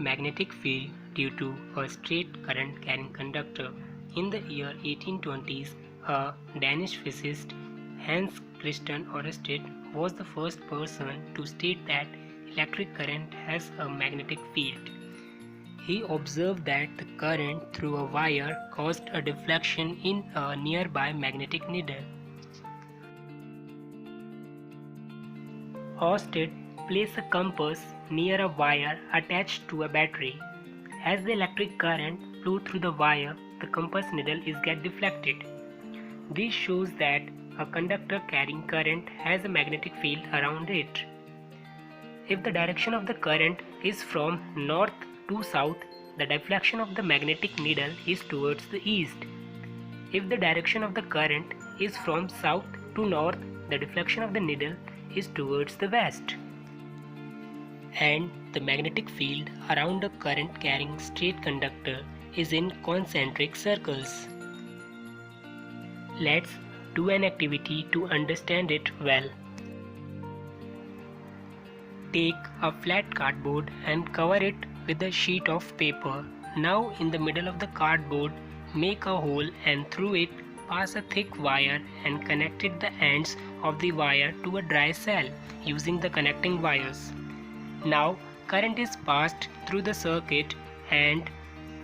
magnetic field due to a straight current carrying conductor. In the year 1820s, a Danish physicist, Hans Christian Ørsted, was the first person to state that electric current has a magnetic field. He observed that the current through a wire caused a deflection in a nearby magnetic needle. Ørsted placed a compass near a wire attached to a battery. As the electric current flew through the wire, the compass needle gets deflected. This shows that a conductor carrying current has a magnetic field around it. If the direction of the current is from north to south, the deflection of the magnetic needle is towards the east. If the direction of the current is from south to north, the deflection of the needle is towards the west. And the magnetic field around a current carrying straight conductor is in concentric circles. Let's do an activity to understand it well. Take a flat cardboard and cover it with a sheet of paper. Now in the middle of the cardboard, make a hole and through it pass a thick wire and connect the ends of the wire to a dry cell using the connecting wires. Now current is passed through the circuit and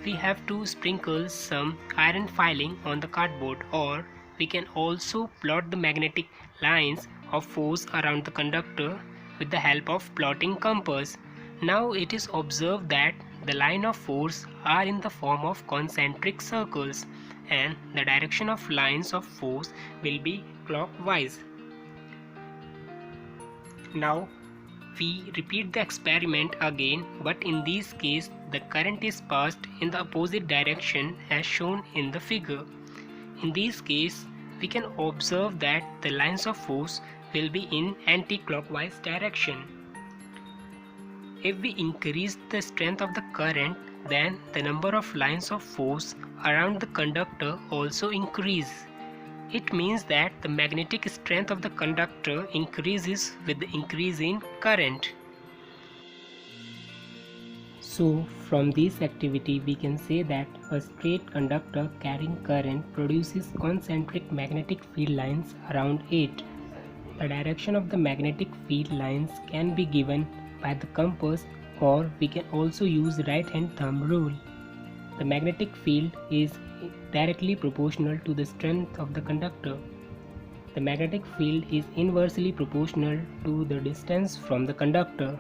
we have to sprinkle some iron filing on the cardboard, or we can also plot the magnetic lines of force around the conductor with the help of plotting compass. Now it is observed that the line of force are in the form of concentric circles and the direction of lines of force will be clockwise. Now we repeat the experiment again, but in this case the current is passed in the opposite direction as shown in the figure. In this case we can observe that the lines of force will be in anti-clockwise direction. If we increase the strength of the current, then the number of lines of force around the conductor also increase. It means that the magnetic strength of the conductor increases with the increase in current. So from this activity we can say that a straight conductor carrying current produces concentric magnetic field lines around it. The direction of the magnetic field lines can be given by the compass, or we can also use right hand thumb rule. The magnetic field is directly proportional to the strength of the conductor. The magnetic field is inversely proportional to the distance from the conductor.